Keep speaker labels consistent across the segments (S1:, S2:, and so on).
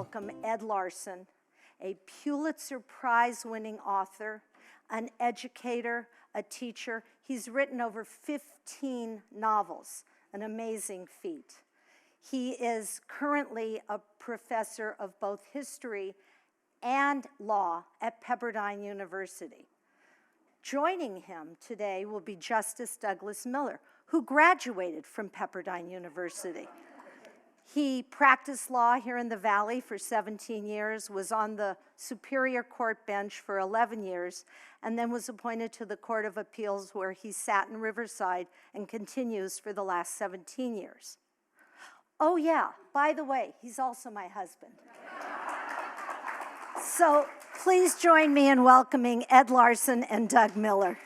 S1: welcome Ed Larson, a Pulitzer Prize winning author, an educator, a teacher. He's written over 15 novels, an amazing feat. He is currently a professor of both history and law at Pepperdine University. Joining him today will be Justice Douglas Miller, who graduated from Pepperdine University. He practiced law here in the Valley for 17 years, was on the Superior Court bench for 11 years, and then was appointed to the Court of Appeals, where he sat in Riverside and continues for the last 17 years. Oh yeah, by the way, he's also my husband. So please join me in welcoming Ed Larson and Doug Miller.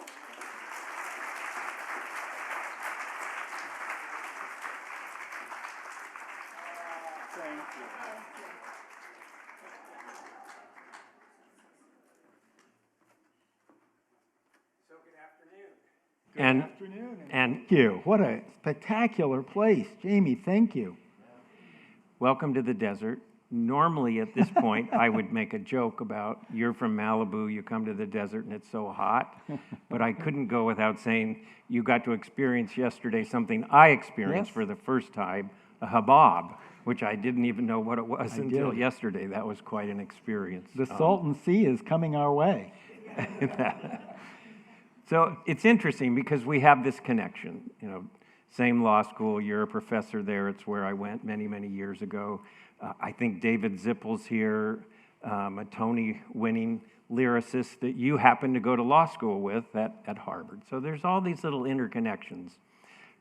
S2: And thank you. What a spectacular place. Jamie, thank you.
S3: Welcome to the desert. Normally at this point, I would make a joke about you're from Malibu, you come to the desert and it's so hot. But I couldn't go without saying you got to experience yesterday something I experienced for the first time, a habab, which I didn't even know what it was until yesterday. That was quite an experience.
S2: The Salton Sea is coming our way.
S3: So it's interesting because we have this connection, you know, same law school, you're a professor there, it's where I went many, many years ago. I think David Zippel's here, a Tony-winning lyricist that you happen to go to law school with at Harvard. So there's all these little interconnections.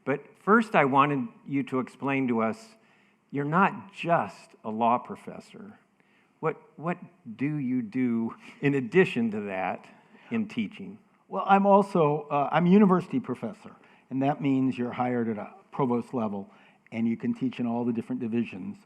S3: But first I wanted you to explain to us, you're not just a law professor. What do you do in addition to that in teaching?
S2: Well, I'm also, I'm a university professor, and that means you're hired at a provost level, and you can teach in all the different divisions.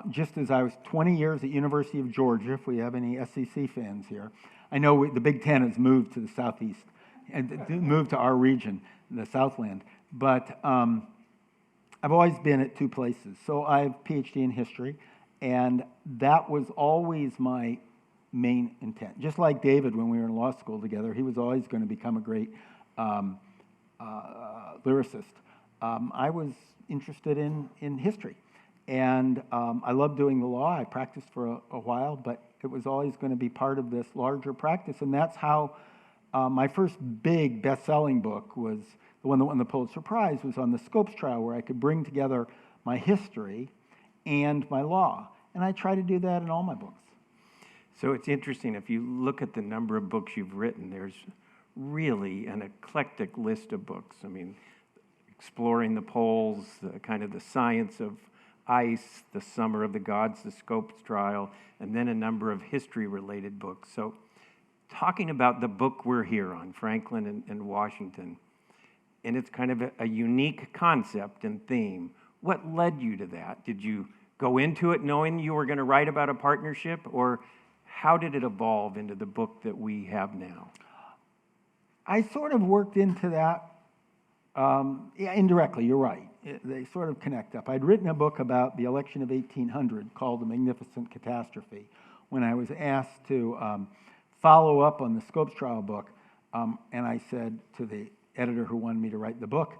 S2: Just as I was 20 years at University of Georgia, if we have any SEC fans here, I know the Big Ten has moved to the southeast, and moved to our region, the Southland, but I've always been at two places. So I have a PhD in history, and that was always my main intent. Just like David, when we were in law school together, he was always going to become a great lyricist. I was interested in history, and I loved doing the law. I practiced for a while, but it was always going to be part of this larger practice, and that's how my first big best-selling book was the one that won the Pulitzer Prize, was on the Scopes trial, where I could bring together my history and my law, and I try to do that in all my books.
S3: So it's interesting, if you look at the number of books you've written, there's really an eclectic list of books. I mean, exploring the poles, kind of the science of ice, the Summer of the Gods, the Scopes trial, and then a number of history-related books. So talking about the book we're here on, Franklin and Washington, and it's kind of a unique concept and theme. What led you to that? Did you go into it knowing you were going to write about a partnership, or how did it evolve into the book that we have now?
S2: I sort of worked into that, indirectly, you're right. They sort of connect up. I'd written a book about the election of 1800 called The Magnificent Catastrophe. When I was asked to follow up on the Scopes trial book, and I said to the editor who wanted me to write the book,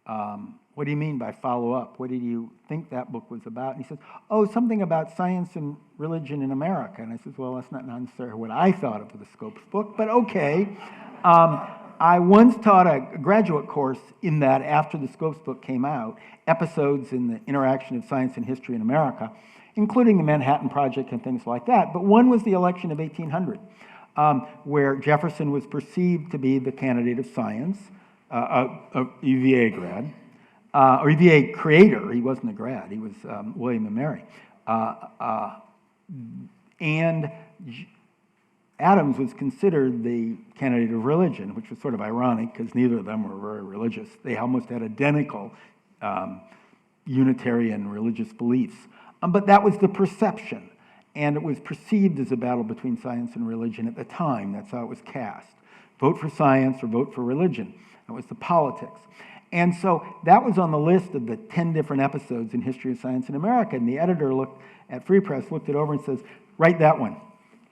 S2: what do you mean by follow up? What did you think that book was about? And he said, oh, something about science and religion in America. And I said, well, that's not necessarily what I thought of the Scopes book, but okay. I once taught a graduate course in that after the Scopes book came out, episodes in the interaction of science and history in America, including the Manhattan Project and things like that. But one was the election of 1800, where Jefferson was perceived to be the candidate of science, a UVA grad, or UVA creator. He wasn't a grad. He was William and Mary. And Adams was considered the candidate of religion, which was sort of ironic because neither of them were very religious. They almost had identical Unitarian religious beliefs. But that was the perception, and it was perceived as a battle between science and religion at the time. That's how it was cast. Vote for science or vote for religion. That was the politics. And so that was on the list of the 10 different episodes in History of Science in America. And the editor at Free Press looked it over and says, write that one.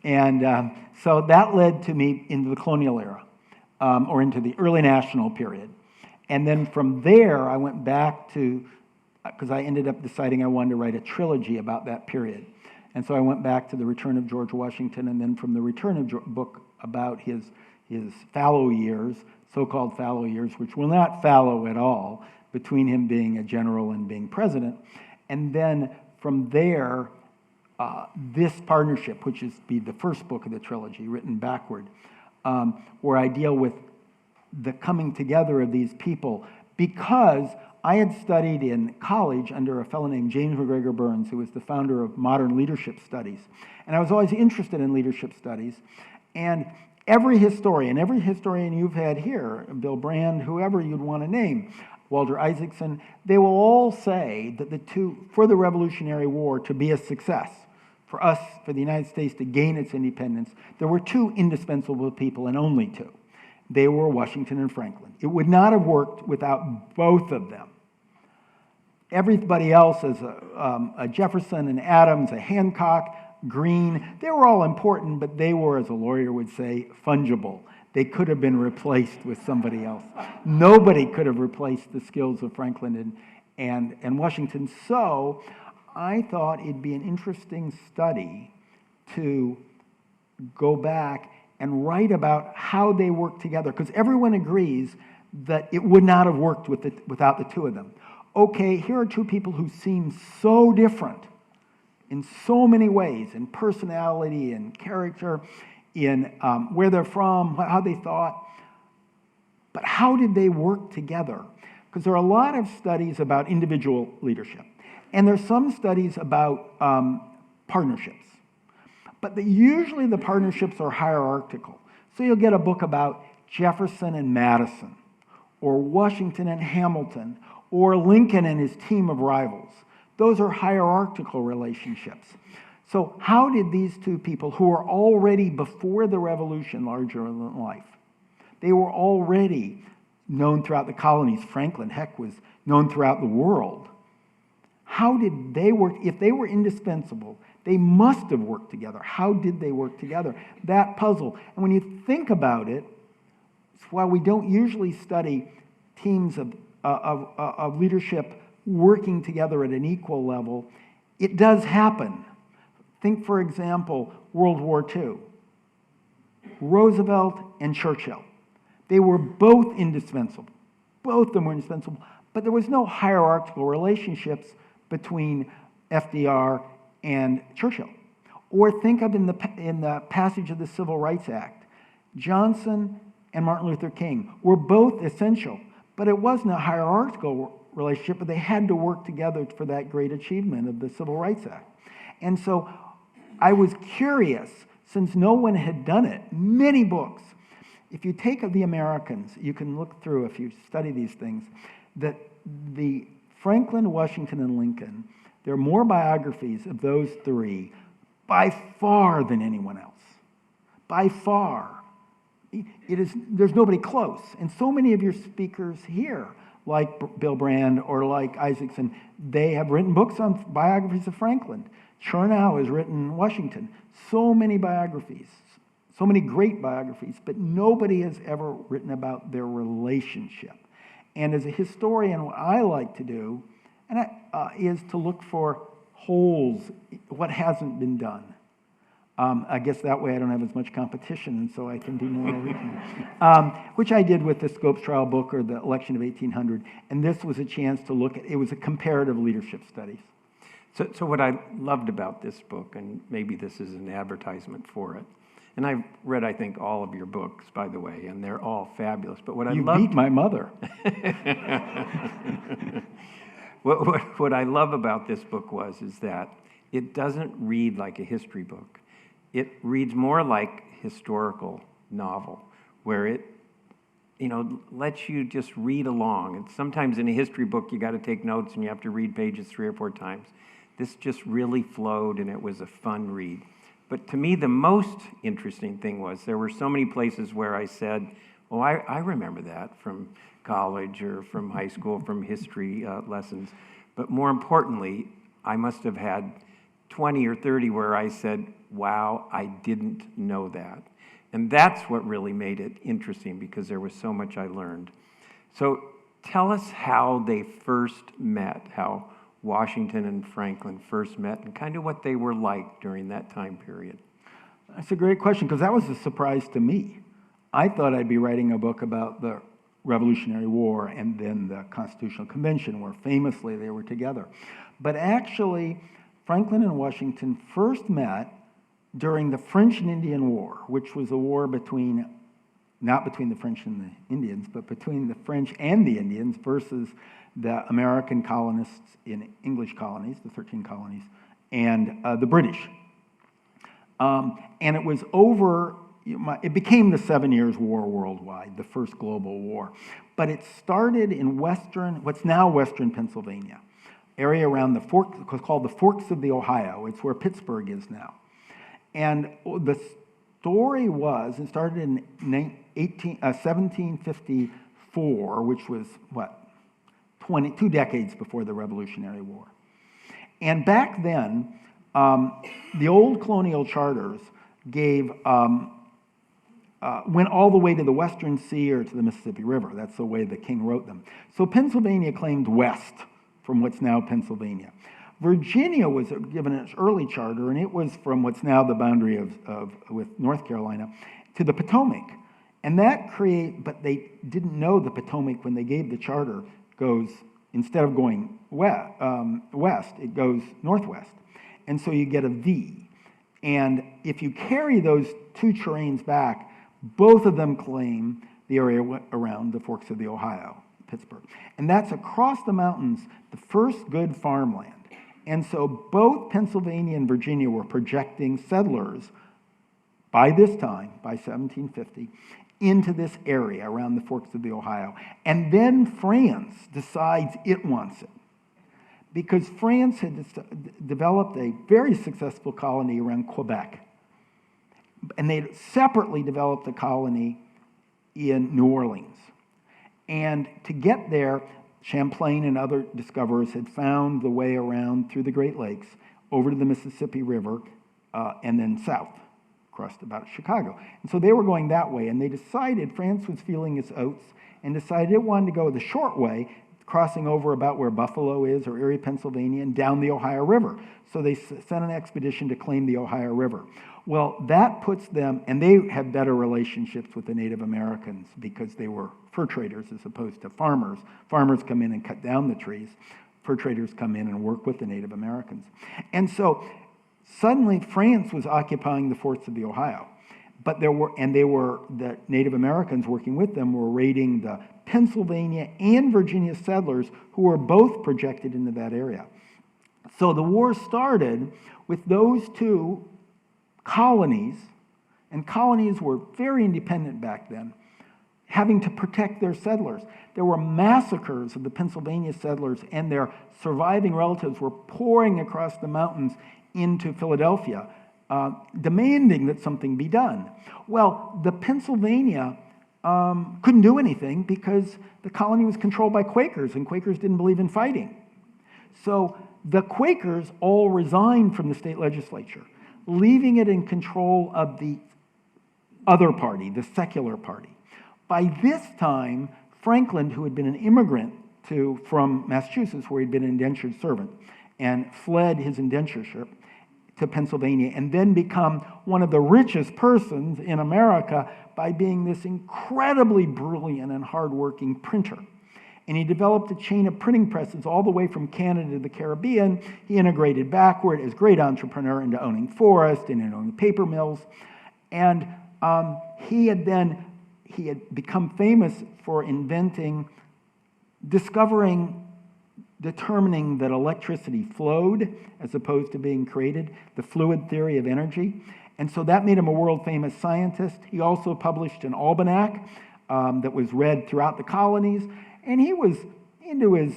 S2: And so that led to me into the colonial era, or into the early national period. And then from there, I went back to, because I ended up deciding I wanted to write a trilogy about that period. And so I went back to the return of George Washington, and then from the return of book about his fallow years, so-called fallow years, which were not fallow at all, between him being a general and being president. And then from there, this partnership, which is the first book of the trilogy, written backward, where I deal with the coming together of these people, because I had studied in college under a fellow named James McGregor Burns, who was the founder of modern leadership studies. And I was always interested in leadership studies. And every historian you've had here, Bill Brand, whoever you'd want to name, Walter Isaacson, they will all say that for the Revolutionary War to be a success, for us, for the United States to gain its independence, there were two indispensable people, and only two. They were Washington and Franklin. It would not have worked without both of them. Everybody else, as a Jefferson, an Adams, a Hancock, Greene, they were all important, but they were, as a lawyer would say, fungible. They could have been replaced with somebody else. Nobody could have replaced the skills of Franklin and Washington. So I thought it'd be an interesting study to go back and write about how they worked together, because everyone agrees that it would not have worked without the two of them. Okay, here are two people who seem so different in so many ways, in personality, in character, in where they're from, how they thought, but how did they work together? Because there are a lot of studies about individual leadership, and there's some studies about partnerships. But usually the partnerships are hierarchical. So you'll get a book about Jefferson and Madison, or Washington and Hamilton, or Lincoln and his team of rivals. Those are hierarchical relationships. So how did these two people, who were already before the Revolution larger than life, they were already known throughout the colonies. Franklin, heck, was known throughout the world. How did they work? If they were indispensable, they must have worked together. How did they work together? That puzzle. And when you think about it, while we don't usually study teams of leadership working together at an equal level, it does happen. Think, for example, World War II. Roosevelt and Churchill. They were both indispensable. Both of them were indispensable. But there was no hierarchical relationships between FDR and Churchill. Or think of in the passage of the Civil Rights Act, Johnson and Martin Luther King were both essential, but it wasn't a hierarchical relationship, but they had to work together for that great achievement of the Civil Rights Act. And so I was curious, since no one had done it, many books. If you take of the Americans, you can look through, if you study these things, that the Franklin, Washington, and Lincoln, there are more biographies of those three by far than anyone else. By far. There's nobody close. And so many of your speakers here, like Bill Brand or like Isaacson, they have written books on biographies of Franklin. Chernow has written Washington. So many biographies, so many great biographies, but nobody has ever written about their relationship. And as a historian, what I like to do is to look for holes, what hasn't been done. I guess that way I don't have as much competition, and so I can be more original. Which I did with the Scopes Trial book or the election of 1800. And this was a chance to look at, it was a comparative leadership studies.
S3: So what I loved about this book, and maybe this is an advertisement for it, and I've read, I think, all of your books, by the way, and they're all fabulous. But what I loved...
S2: You beat my mother.
S3: What I love about this book is that it doesn't read like a history book. It reads more like historical novel, where it, lets you just read along. And sometimes in a history book, you got to take notes and you have to read pages 3 or 4 times. This just really flowed, and it was a fun read. But to me, the most interesting thing was there were so many places where I said, Oh, I remember that from college or from high school, from history lessons. But more importantly, I must have had 20 or 30 where I said, wow, I didn't know that. And that's what really made it interesting, because there was so much I learned. So tell us how they first met, how Washington and Franklin first met, and kind of what they were like during that time period.
S2: That's a great question, because that was a surprise to me. I thought I'd be writing a book about the Revolutionary War and then the Constitutional Convention, where famously they were together. But actually, Franklin and Washington first met during the French and Indian War, which was a war between, not between the French and the Indians, but between the French and the Indians versus the American colonists in English colonies, the 13 colonies, and the British. And it was over, it became the 7 Years' War worldwide, the first global war. But it started in what's now western Pennsylvania, area around the fork, called the Forks of the Ohio. It's where Pittsburgh is now. And the story was, it started in 1754, which was, 2 decades before the Revolutionary War. And back then, the old colonial charters gave, went all the way to the Western Sea or to the Mississippi River. That's the way the king wrote them. So Pennsylvania claimed west from what's now Pennsylvania. Virginia was given its early charter, and it was from what's now the boundary with North Carolina to the Potomac. And that but they didn't know the Potomac when they gave the charter goes, instead of going west, it goes northwest. And so you get a V. And if you carry those two terrains back, both of them claim the area around the Forks of the Ohio, Pittsburgh. And that's across the mountains, the first good farmland. And so both Pennsylvania and Virginia were projecting settlers by this time, by 1750, into this area around the Forks of the Ohio. And then France decides it wants it, because France had developed a very successful colony around Quebec. And they separately developed a colony in New Orleans. And to get there, Champlain and other discoverers had found the way around through the Great Lakes, over to the Mississippi River, and then south, across about Chicago. And so they were going that way, and they decided, France was feeling its oats, and decided it wanted to go the short way, crossing over about where Buffalo is, or Erie, Pennsylvania, and down the Ohio River. So they sent an expedition to claim the Ohio River. Well, that puts them, and they had better relationships with the Native Americans because they were fur traders as opposed to farmers. Farmers come in and cut down the trees. Fur traders come in and work with the Native Americans. And so suddenly France was occupying the forts of the Ohio. But the Native Americans working with them were raiding the Pennsylvania and Virginia settlers who were both projected into that area. So the war started with those two colonies, and colonies were very independent back then, having to protect their settlers. There were massacres of the Pennsylvania settlers, and their surviving relatives were pouring across the mountains into Philadelphia, demanding that something be done. Well, the Pennsylvania couldn't do anything because the colony was controlled by Quakers, and Quakers didn't believe in fighting. So the Quakers all resigned from the state legislature, leaving it in control of the other party, the secular party. By this time, Franklin, who had been an immigrant from Massachusetts, where he'd been an indentured servant, and fled his indentureship to Pennsylvania, and then become one of the richest persons in America by being this incredibly brilliant and hardworking printer. And he developed a chain of printing presses all the way from Canada to the Caribbean. He integrated backward as great entrepreneur into owning forests and owning paper mills. And he had become famous for determining that electricity flowed as opposed to being created, the fluid theory of energy. And so that made him a world-famous scientist. He also published an almanac that was read throughout the colonies. And he was into his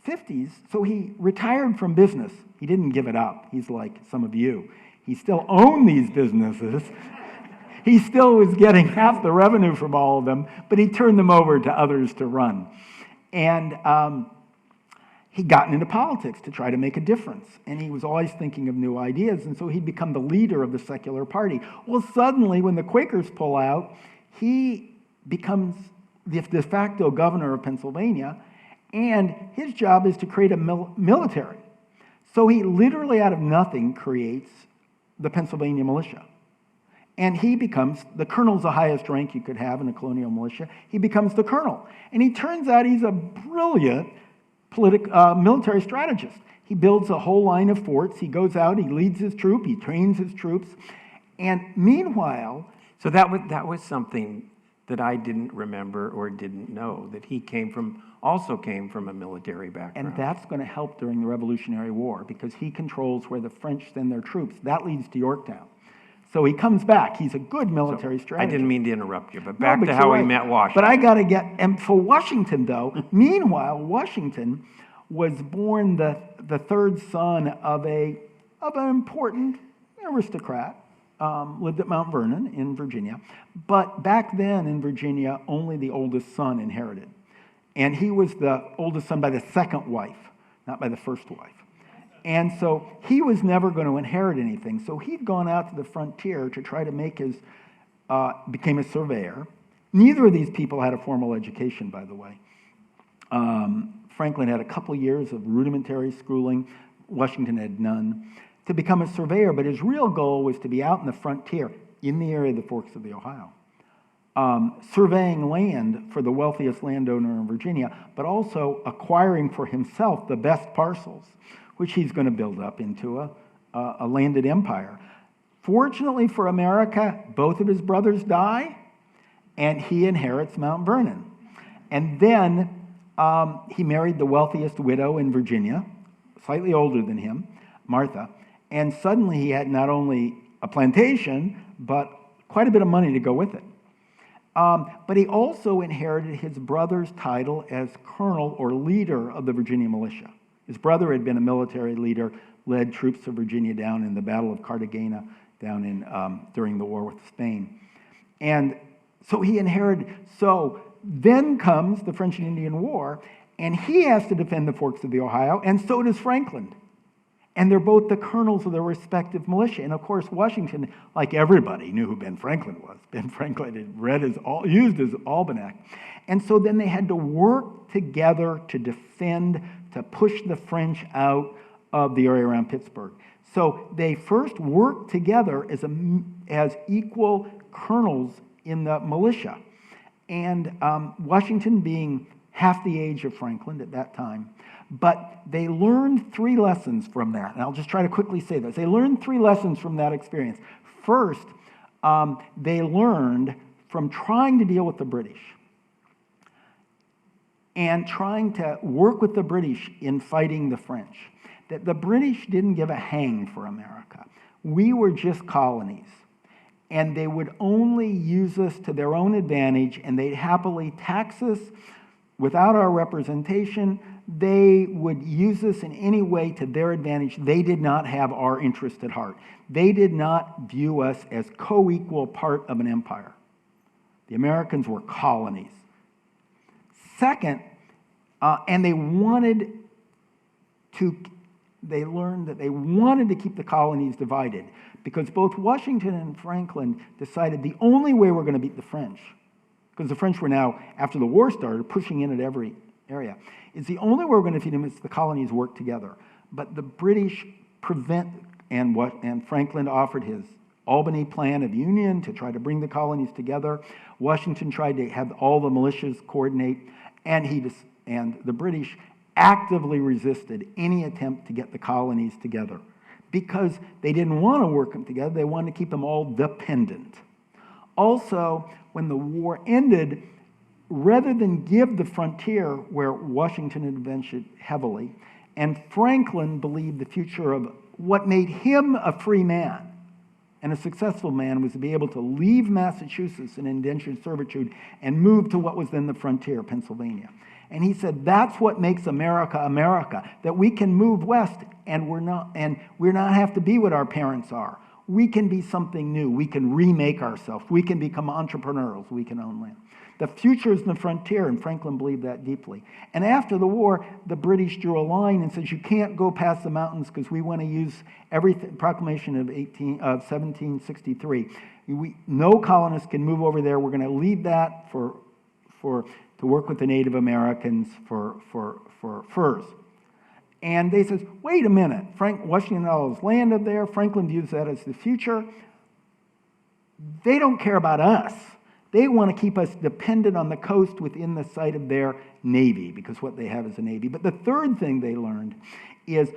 S2: 50s, so he retired from business. He didn't give it up. He's like some of you. He still owned these businesses. He still was getting half the revenue from all of them, but he turned them over to others to run. And he'd gotten into politics to try to make a difference. And he was always thinking of new ideas, and so he'd become the leader of the secular party. Well, suddenly, when the Quakers pull out, he becomes the de facto governor of Pennsylvania, and his job is to create a military. So he literally out of nothing creates the Pennsylvania militia. And he becomes, the colonel's the highest rank you could have in a colonial militia. He becomes the colonel. And he turns out he's a brilliant military strategist. He builds a whole line of forts. He goes out, he leads his troop, he trains his troops. And meanwhile...
S3: So that was something that I didn't remember or didn't know, that he also came from a military background.
S2: And that's going to help during the Revolutionary War, because he controls where the French send their troops. That leads to Yorktown. So he comes back. He's a good military strategist.
S3: I didn't mean to interrupt you, but back to how he met Washington.
S2: But I got to get, and for Washington, though, meanwhile, Washington was born the third son of an important aristocrat, lived at Mount Vernon in Virginia. But back then in Virginia, only the oldest son inherited. And he was the oldest son by the second wife, not by the first wife. And so he was never going to inherit anything. So he'd gone out to the frontier to try to make became a surveyor. Neither of these people had a formal education, by the way. Franklin had a couple years of rudimentary schooling. Washington had none. To become a surveyor, but his real goal was to be out in the frontier, in the area of the Forks of the Ohio, surveying land for the wealthiest landowner in Virginia, but also acquiring for himself the best parcels, which he's going to build up into a landed empire. Fortunately for America, both of his brothers die, and he inherits Mount Vernon. And then he married the wealthiest widow in Virginia, slightly older than him, Martha, and suddenly he had not only a plantation, but quite a bit of money to go with it. But he also inherited his brother's title as colonel or leader of the Virginia militia. His brother had been a military leader, led troops of Virginia down in the Battle of Cartagena down in during the war with Spain. And so he inherited. So then comes the French and Indian War, and he has to defend the Forks of the Ohio, and so does Franklin. And they're both the colonels of their respective militia. And of course, Washington, like everybody, knew who Ben Franklin was. Ben Franklin had used his almanac. And so then they had to work together to defend, to push the French out of the area around Pittsburgh. So they first worked together as equal colonels in the militia. And Washington being half the age of Franklin at that time. But they learned 3 lessons from that. And I'll just try to quickly say this. They learned 3 lessons from that experience. First, they learned from trying to deal with the British and trying to work with the British in fighting the French, that the British didn't give a hang for America. We were just colonies. And they would only use us to their own advantage, and they'd happily tax us without our representation. They would use us in any way to their advantage. They did not have our interest at heart. They did not view us as co-equal part of an empire. The Americans were colonies. Second, and they learned that they wanted to keep the colonies divided, because both Washington and Franklin decided the only way we're going to beat the French, because the French were now, after the war started, pushing in at every area, is the only way we're going to defeat them is the colonies work together. But the British and Franklin offered his Albany Plan of Union to try to bring the colonies together. Washington tried to have all the militias coordinate, and the British actively resisted any attempt to get the colonies together because they didn't want to work them together. They wanted to keep them all dependent. Also, when the war ended, rather than give the frontier where Washington had invested heavily, and Franklin believed the future of what made him a free man and a successful man was to be able to leave Massachusetts in indentured servitude and move to what was then the frontier, Pennsylvania. And he said, that's what makes America America, that we can move west and we're not have to be what our parents are. we can be something new. We can remake ourselves. We can become entrepreneurs. We can own land. The future is in the frontier, and Franklin believed that deeply. And after the war, the British drew a line and says, you can't go past the mountains because we want to use everything. Proclamation of 1763. No colonists can move over there. We're going to leave that to work with the Native Americans for furs. And they says, wait a minute, Washington had all his land up there. Franklin views that as the future. They don't care about us. They want to keep us dependent on the coast within the sight of their navy, because what they have is a navy. But the third thing they learned is,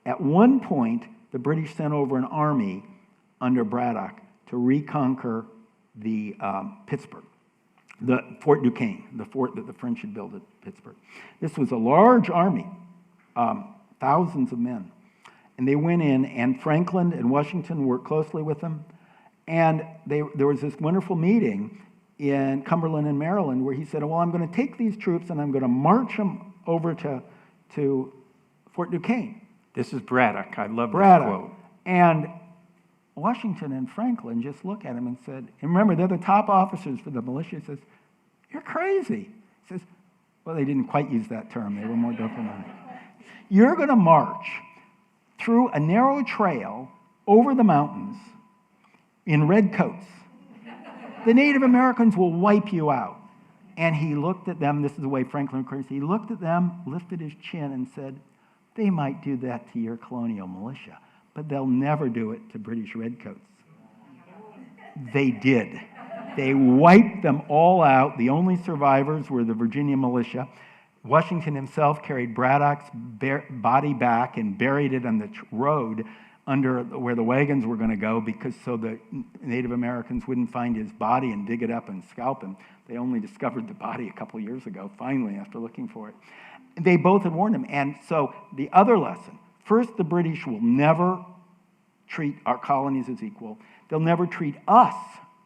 S2: at one point, the British sent over an army under Braddock to reconquer the Pittsburgh, the Fort Duquesne, the fort that the French had built at Pittsburgh. This was a large army, thousands of men. And they went in, and Franklin and Washington worked closely with them. And there was this wonderful meeting in Cumberland and Maryland where he said, well, I'm going to take these troops and I'm going to march them over to Fort Duquesne.
S3: This is Braddock. I love
S2: Braddock.
S3: this quote.
S2: And Washington and Franklin just look at him and said, and remember, they're the top officers for the militia. He says, you're crazy. He says, well, they didn't quite use that term. They were more diplomatic. You're going to march through a narrow trail over the mountains in red coats. The Native Americans will wipe you out. And he looked at them. This is the way Franklin Christie. He looked at them, lifted his chin, and said, they might do that to your colonial militia, but they'll never do it to British redcoats. They did. They wiped them all out. The only survivors were the Virginia militia. Washington himself carried Braddock's body back and buried it on the road under where the wagons were going to go, because so the Native Americans wouldn't find his body and dig it up and scalp him. They only discovered the body a couple years ago, finally, after looking for it. They both had warned him. And so the other lesson, first, the British will never treat our colonies as equal. They'll never treat us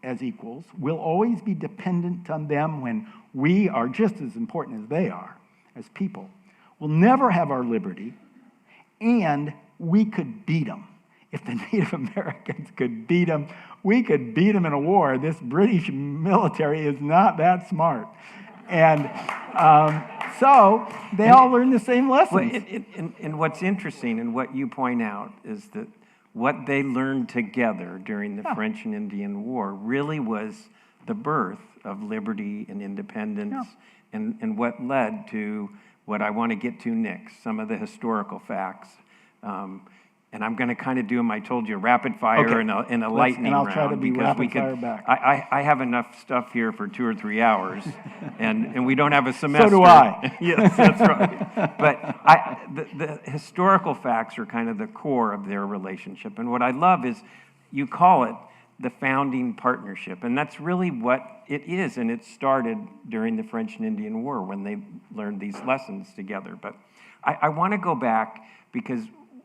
S2: as equals. We'll always be dependent on them when we are just as important as they are as people. We'll never have our liberty, and we could beat them. If the Native Americans could beat them, we could beat them in a war. This British military is not that smart. And so they all learned the same lessons.
S3: Well, and what's interesting, and what you point out, is that what they learned together during the French and Indian War really was the birth of liberty and independence, and what led to what I want to get to next, some of the historical facts. And I'm going to kind of do them, I told you, rapid fire and a lightning round.
S2: And I'll try to be rapid fire back.
S3: I have enough stuff here for 2 or 3 hours, and we don't have a semester.
S2: So do I.
S3: Yes, that's right. But the historical facts are kind of the core of their relationship. And what I love is you call it the founding partnership. And that's really what it is. And it started during the French and Indian War when they learned these lessons together. But I want to go back because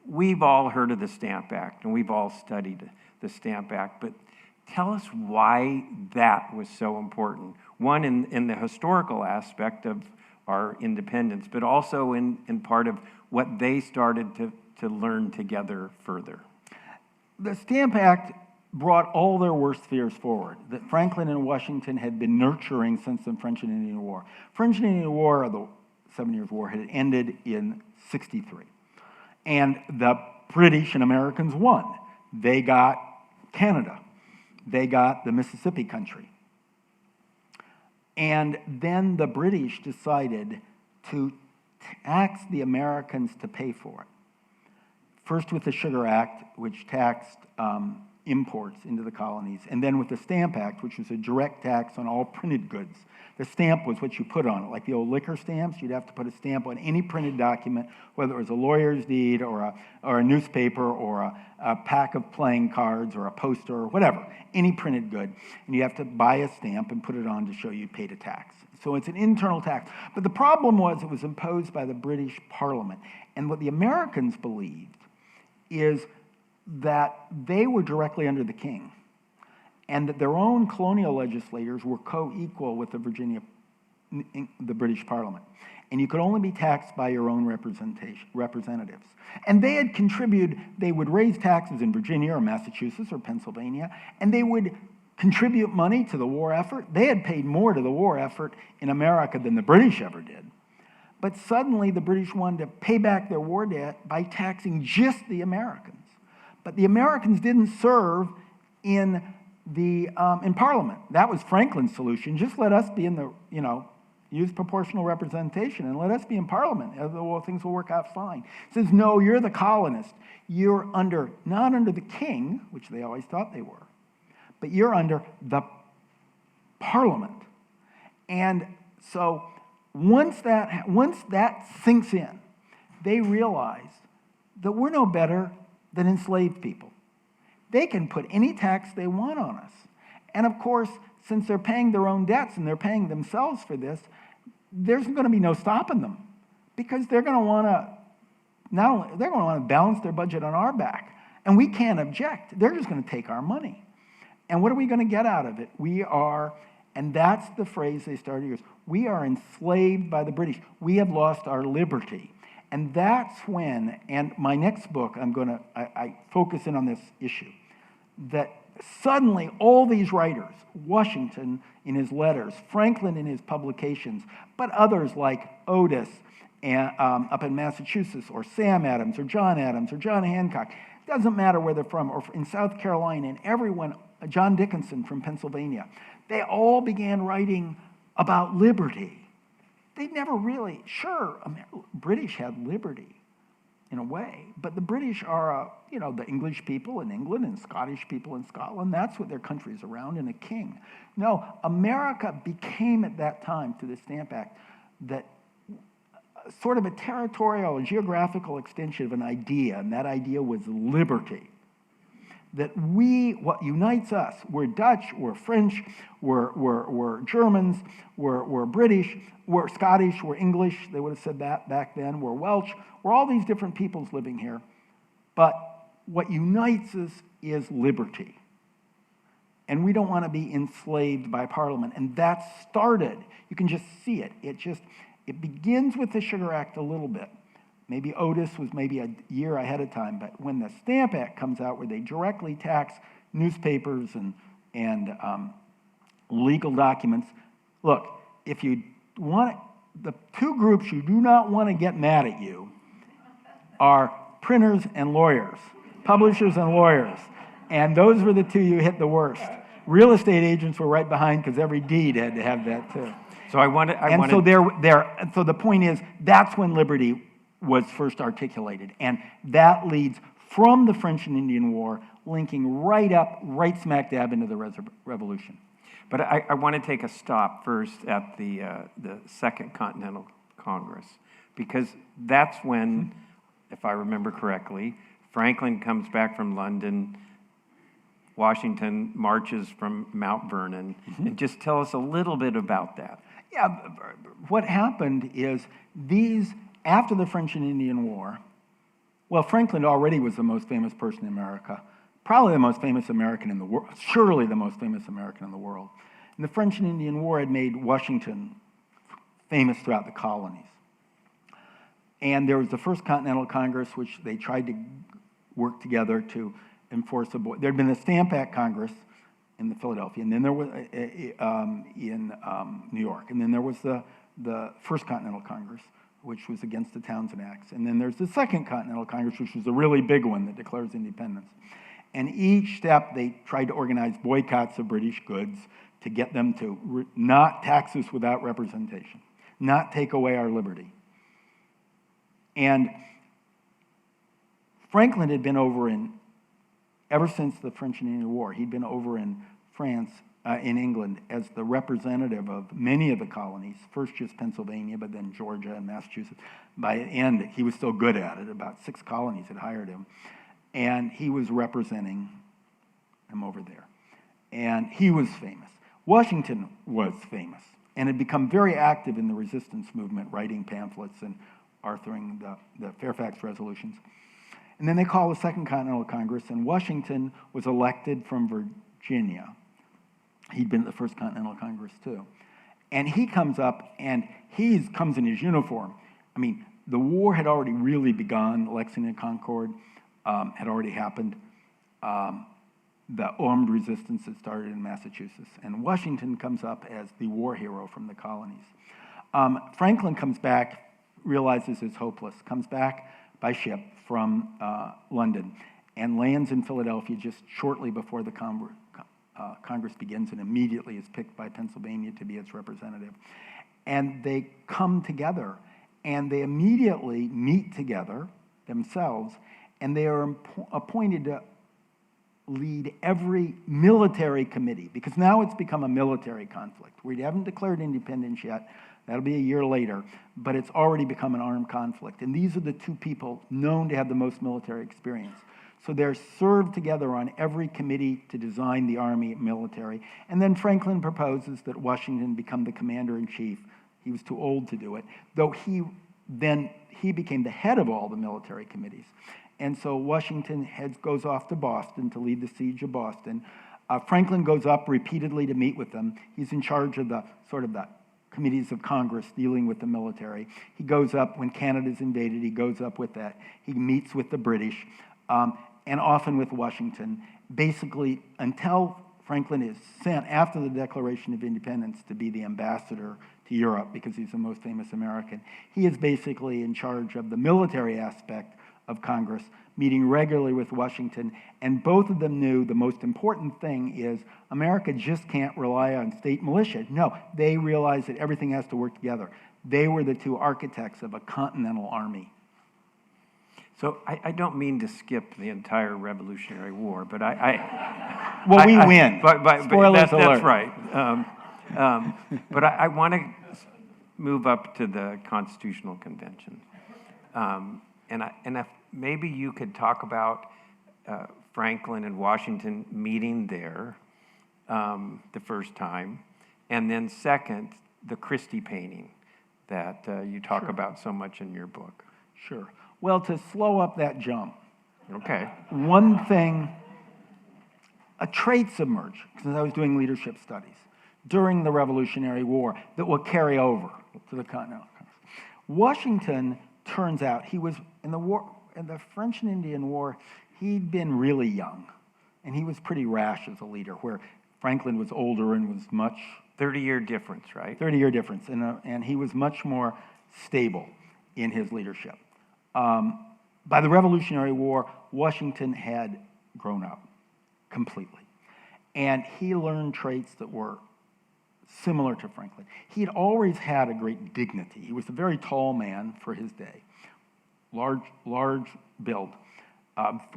S3: we've all heard of the Stamp Act, and we've all studied the Stamp Act, but tell us why that was so important. One, in the historical aspect of our independence, but also in part of what they started to learn together further.
S2: The Stamp Act brought all their worst fears forward, that Franklin and Washington had been nurturing since the French and Indian War. French and Indian War, or the 7 Years' War, had ended in 1963. And the British and Americans won. They got Canada. They got the Mississippi country. And then the British decided to tax the Americans to pay for it. First with the Sugar Act, which taxed imports into the colonies, and then with the Stamp Act, which was a direct tax on all printed goods. The stamp was what you put on it, like the old liquor stamps. You'd have to put a stamp on any printed document, whether it was a lawyer's deed or a newspaper or a pack of playing cards or a poster or whatever, any printed good. And you have to buy a stamp and put it on to show you paid a tax. So it's an internal tax. But the problem was it was imposed by the British Parliament. And what the Americans believed is that they were directly under the king, and that their own colonial legislators were co-equal with the Virginia the British Parliament. And you could only be taxed by your own representatives. And they had contributed, they would raise taxes in Virginia or Massachusetts or Pennsylvania, and they would contribute money to the war effort. They had paid more to the war effort in America than the British ever did. But suddenly the British wanted to pay back their war debt by taxing just the Americans. But the Americans didn't serve in Parliament. That was Franklin's solution. Just let us be in the, use proportional representation and let us be in Parliament. Well, things will work out fine. He says, no, you're the colonist. You're not under the king, which they always thought they were, but you're under the Parliament. And so once that sinks in, they realize that we're no better than enslaved people. They can put any tax they want on us. And of course, since they're paying their own debts and they're paying themselves for this, there's going to be no stopping them, because they're going to want to balance their budget on our back, and we can't object. They're just going to take our money. And what are we going to get out of it? And that's the phrase they started to use. We are enslaved by the British. We have lost our liberty. And that's when, and my next book, I focus in on this issue, that suddenly all these writers, Washington in his letters, Franklin in his publications, but others like Otis up in Massachusetts, or Sam Adams, or John Hancock, doesn't matter where they're from, or in South Carolina, and everyone, John Dickinson from Pennsylvania, they all began writing about liberty. They never really, British had liberty in a way, but the British are, the English people in England and Scottish people in Scotland. That's what their country's around, and a king. No, America became at that time, through the Stamp Act, that sort of a territorial, geographical extension of an idea, and that idea was liberty. That what unites us, we're Dutch, we're French, we're Germans, we're British, we're Scottish, we're English, they would have said that back then, we're Welsh, we're all these different peoples living here, but what unites us is liberty. And we don't want to be enslaved by Parliament, and that started, you can just see it, it begins with the Sugar Act a little bit. Maybe Otis was maybe a year ahead of time, but when the Stamp Act comes out, where they directly tax newspapers and legal documents, look, if you want, the two groups you do not want to get mad at you are printers and lawyers, publishers and lawyers, and those were the two you hit the worst. Real estate agents were right behind, because every deed had to have that too.
S3: So
S2: So the point is, that's when liberty was first articulated, and that leads from the French and Indian War, linking right smack dab into the Revolution.
S3: But I want to take a stop first at the Second Continental Congress, because that's when, if I remember correctly, Franklin comes back from London, Washington marches from Mount Vernon, and just tell us a little bit about that.
S2: Yeah, what happened is after the French and Indian War, well, Franklin already was the most famous person in America, probably the most famous American in the world, surely the most famous American in the world. And the French and Indian War had made Washington famous throughout the colonies. And there was the First Continental Congress, which they tried to work together to enforce a boycott. There had been the Stamp Act Congress in Philadelphia, and then there was in New York, and then there was the First Continental Congress, which was against the Townsend Acts. And then there's the Second Continental Congress, which was a really big one that declares independence. And each step, they tried to organize boycotts of British goods to get them to not tax us without representation, not take away our liberty. And Franklin had been ever since the French and Indian War, he'd been over in France, in England, as the representative of many of the colonies, first just Pennsylvania, but then Georgia and Massachusetts. By the end, he was still good at it. About 6 colonies had hired him. And he was representing them over there. And he was famous. Washington was famous and had become very active in the resistance movement, writing pamphlets and authoring the Fairfax resolutions. And then they called the Second Continental Congress, and Washington was elected from Virginia. He'd been at the First Continental Congress too. And he comes up, and he comes in his uniform. I mean, the war had already really begun. Lexington and Concord had already happened. The armed resistance had started in Massachusetts. And Washington comes up as the war hero from the colonies. Franklin comes back, realizes it's hopeless, comes back by ship from London, and lands in Philadelphia just shortly before the Congress begins, and immediately is picked by Pennsylvania to be its representative. And they come together, and they immediately meet together themselves, and they are appointed to lead every military committee, because now it's become a military conflict. We haven't declared independence yet. That'll be a year later, but it's already become an armed conflict. And these are the two people known to have the most military experience. So they're served together on every committee to design the army military. And then Franklin proposes that Washington become the commander-in-chief. He was too old to do it, though he became the head of all the military committees. And so Washington goes off to Boston to lead the siege of Boston. Franklin goes up repeatedly to meet with them. He's in charge of the committees of Congress dealing with the military. He goes up when Canada's invaded. He goes up with that. He meets with the British, and often with Washington, basically until Franklin is sent after the Declaration of Independence to be the ambassador to Europe, because he's the most famous American. He is basically in charge of the military aspect of Congress, meeting regularly with Washington, and both of them knew the most important thing is America just can't rely on state militia. No, they realized that everything has to work together. They were the two architects of a Continental Army.
S3: So I don't mean to skip the entire Revolutionary War, but
S2: we win.
S3: But
S2: Spoilers alert.
S3: That's right. But I want to move up to the Constitutional Convention. And if maybe you could talk about Franklin and Washington meeting there the first time, and then second, the Christie painting that you talk about so much in your book.
S2: Sure. Well, to slow up that jump,
S3: okay.
S2: One thing, a trait emerged, since I was doing leadership studies, during the Revolutionary War that will carry over to the Continental Congress. Washington, turns out, he was in the war, in the French and Indian War, he'd been really young, and he was pretty rash as a leader, where Franklin was older and was much...
S3: 30-year difference, right?
S2: 30-year difference, and he was much more stable in his leadership. By the Revolutionary War, Washington had grown up completely, and he learned traits that were similar to Franklin. He had always had a great dignity. He was a very tall man for his day, large build,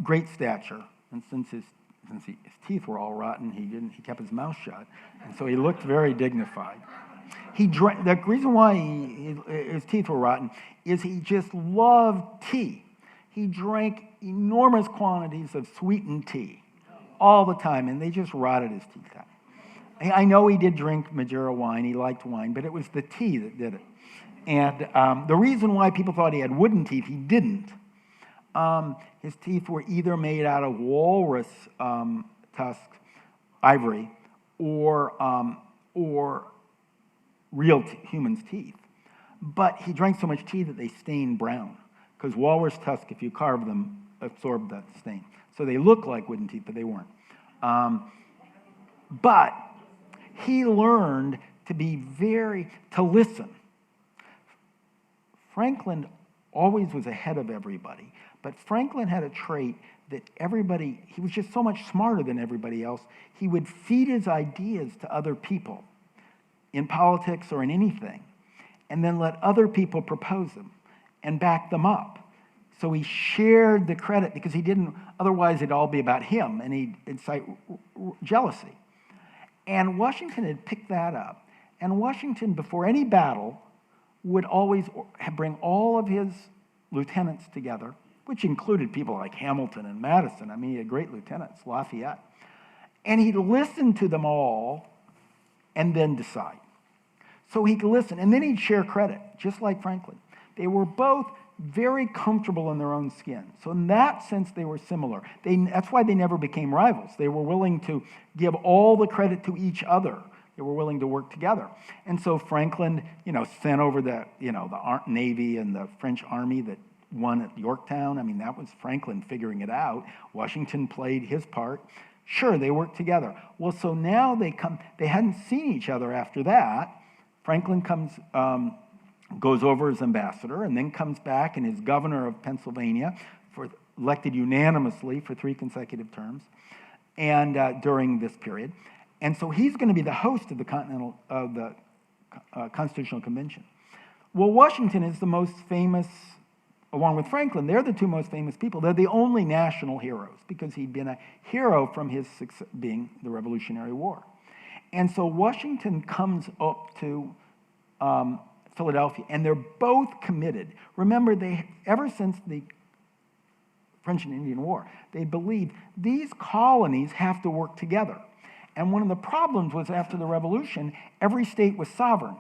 S2: great stature, and since his teeth were all rotten, he kept his mouth shut, and so he looked very dignified. The reason why his teeth were rotten is he just loved tea. He drank enormous quantities of sweetened tea all the time, and they just rotted his teeth out. I know he did drink Madeira wine, he liked wine, but it was the tea that did it. And the reason why people thought he had wooden teeth, he didn't. His teeth were either made out of walrus tusk, ivory, or real human's teeth. But he drank so much tea that they stained brown, because walrus tusk, if you carve them, absorb that stain. So they look like wooden teeth, but they weren't. But he learned to listen. Franklin always was ahead of everybody, but Franklin had a trait that he was just so much smarter than everybody else, he would feed his ideas to other people in politics or in anything, and then let other people propose them and back them up. So he shared the credit, because otherwise it'd all be about him, and he'd incite jealousy. And Washington had picked that up. And Washington, before any battle, would always bring all of his lieutenants together, which included people like Hamilton and Madison. I mean, he had great lieutenants, Lafayette. And he'd listen to them all and then decide. So he'd listen, and then he'd share credit, just like Franklin. They were both very comfortable in their own skin. So in that sense, they were similar. That's why they never became rivals. They were willing to give all the credit to each other. They were willing to work together. And so Franklin, sent over the Navy and the French army that won at Yorktown. I mean, that was Franklin figuring it out. Washington played his part. Sure, they worked together. Well, so now they hadn't seen each other after that. Franklin goes over as ambassador, and then comes back and is governor of Pennsylvania, elected unanimously for 3 consecutive terms, and during this period. And so he's going to be the host of the Constitutional Convention. Well, Washington is the most famous, along with Franklin. They're the 2 most famous people. They're the only national heroes because he'd been a hero from his being the Revolutionary War. And so Washington comes up to Philadelphia, and they're both committed. Remember, ever since the French and Indian War, they believed these colonies have to work together. And one of the problems was after the Revolution, every state was sovereign.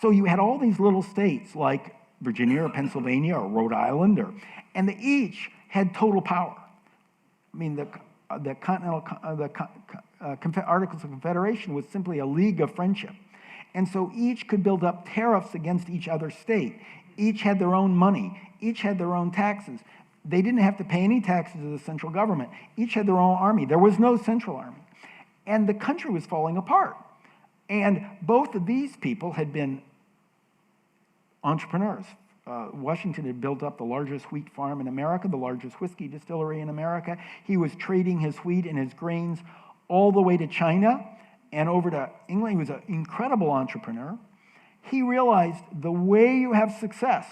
S2: So you had all these little states like Virginia or Pennsylvania or Rhode Island, and they each had total power. I mean, the Articles of Confederation was simply a league of friendship. And so each could build up tariffs against each other state. Each had their own money. Each had their own taxes. They didn't have to pay any taxes to the central government. Each had their own army. There was no central army. And the country was falling apart. And both of these people had been entrepreneurs. Washington had built up the largest wheat farm in America, the largest whiskey distillery in America. He was trading his wheat and his grains all the way to China and over to England. He was an incredible entrepreneur. He realized the way you have success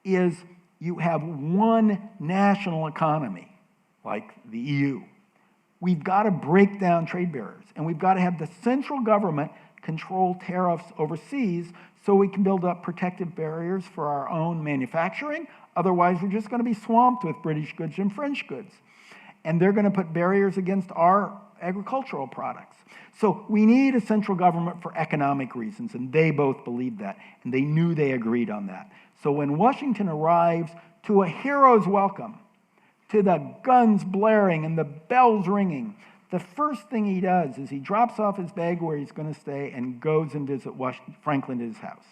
S2: is you have one national economy, like the EU. We've got to break down trade barriers, and we've got to have the central government control tariffs overseas so we can build up protective barriers for our own manufacturing. Otherwise, we're just going to be swamped with British goods and French goods. And they're going to put barriers against our agricultural products. So we need a central government for economic reasons, and they both believed that, and they knew they agreed on that. So when Washington arrives to a hero's welcome, to the guns blaring and the bells ringing, the first thing he does is he drops off his bag where he's going to stay and goes and visit Franklin at his house.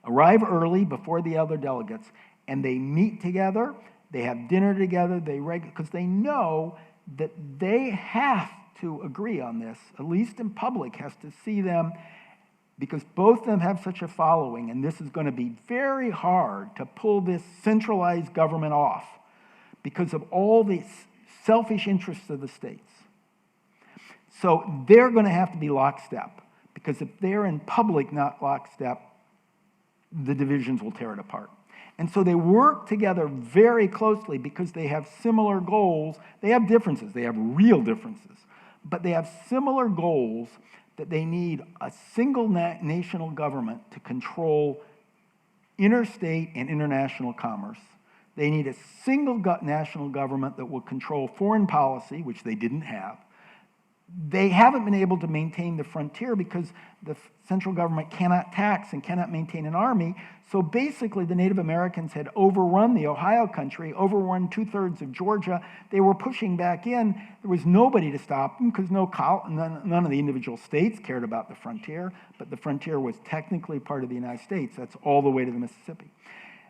S2: Arrive early before the other delegates, and they meet together, they have dinner together, because they know that they have to agree on this, at least in public, has to see them, because both of them have such a following, and this is going to be very hard to pull this centralized government off because of all the selfish interests of the states. So they're going to have to be lockstep, because if they're in public not lockstep, the divisions will tear it apart. And so they work together very closely because they have similar goals. They have differences. They have real differences. But they have similar goals that they need a single national government to control interstate and international commerce. They need a single national government that will control foreign policy, which they didn't have. They haven't been able to maintain the frontier because the central government cannot tax and cannot maintain an army. So basically, the Native Americans had overrun the Ohio country, overrun 2/3 of Georgia. They were pushing back in. There was nobody to stop them because none of the individual states cared about the frontier, but the frontier was technically part of the United States. That's all the way to the Mississippi.